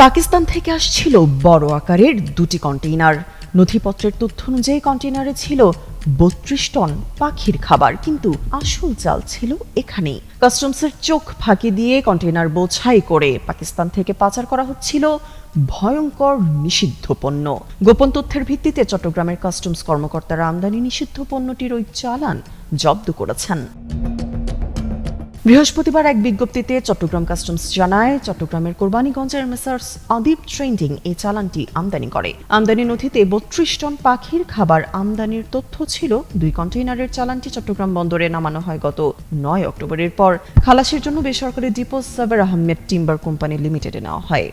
পাকিস্তান থেকে আসছিল বড় আকারের দুটি কন্টেইনার। নথিপত্রের তথ্য অনুযায়ী কন্টেইনারে ছিল ৩২ টন পাখির খাবার, কিন্তু আসল চাল ছিল এখানেই। কাস্টমসের চোখ ফাঁকি দিয়ে কন্টেইনার বোঝাই করে পাকিস্তান থেকে পাচার করা হচ্ছিল ভয়ঙ্কর নিষিদ্ধ পণ্য। গোপন তথ্যের ভিত্তিতে চট্টগ্রামের কাস্টমস কর্মকর্তারা আমদানি নিষিদ্ধ পণ্যটির ওই চালান জব্দ করেছেন। বৃহস্পতিবার এক বিজ্ঞপ্তিতে চট্টগ্রাম কাস্টমস জানায়, চট্টগ্রামের কোরবানীগঞ্জের মেসার্স আদিব ট্রেডিং এই চালানটি আমদানি করে। আমদানি নথিতে ৩২ টন পাখির খাবার আমদানির তথ্য ছিল। ২ কন্টেইনারের চালানটি চট্টগ্রাম বন্দরে নামানো হয় গত ৯ অক্টোবরের পর খালাসের জন্য বেসরকারি ডিপো সাবের আহমেদ টিম্বার কোম্পানি লিমিটেডে নেওয়া হয়।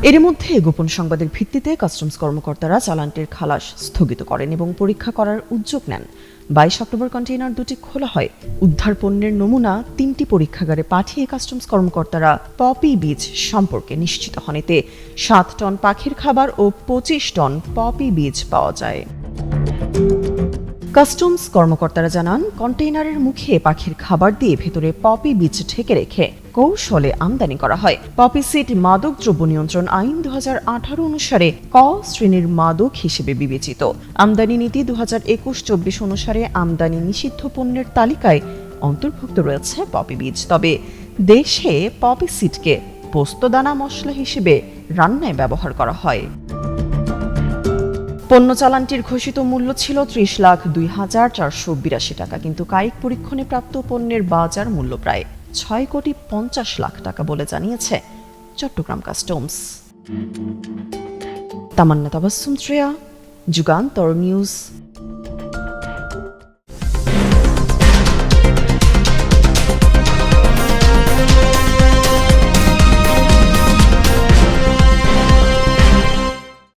এর মধ্যে গোপন সংবাদের ভিত্তিতে কাস্টমস কর্মকর্তারা চালানটির খালাস স্থগিত করেন এবং পরীক্ষা করার উদ্যোগ নেন। ২২ অক্টোবর কন্টেইনার দুটি খোলা হয়। উদ্ধার পণ্যের নমুনা ৩টি পরীক্ষাগারে পাঠিয়ে কাস্টমস কর্মকর্তারা পপি বীজ সম্পর্কে নিশ্চিত হন। এতে ৭ টন পাখির খাবার ও ২৫ টন পপি বীজ পাওয়া যায়। কাস্টমস কর্মকর্তারা জানান, কন্টেইনারের মুখে পাখির খাবার দিয়ে ভেতরে পপি বীজ ঢেকে রেখে কৌশলে আমদানি করা হয়। পপি সিড মাদক দ্রব্য নিয়ন্ত্রণ আইন ২০১৮ অনুসারে ক শ্রেণীর মাদক হিসেবে বিবেচিত। আমদানি নীতি ২০২১-২৪ অনুসারে আমদানি নিষিদ্ধ পণ্যের তালিকায় অন্তর্ভুক্ত রয়েছে পপি বীজ। তবে দেশে পপি সিডকে পোস্তদানা মশলা হিসেবে রান্নায় ব্যবহার করা হয়। পণ্য চালানটির ঘোষিত মূল্য ছিল ৩০,০২,৪৮২ টাকা, কিন্তু কায়িক পরীক্ষণে প্রাপ্ত পণ্যের বাজার মূল্য প্রায় ৬,৫০,০০,০০০ টাকা বলে জানিয়েছে চট্টগ্রাম কাস্টমস। তামান্না তাবাসসুম শ্রেয়া, যুগান্তর নিউজ।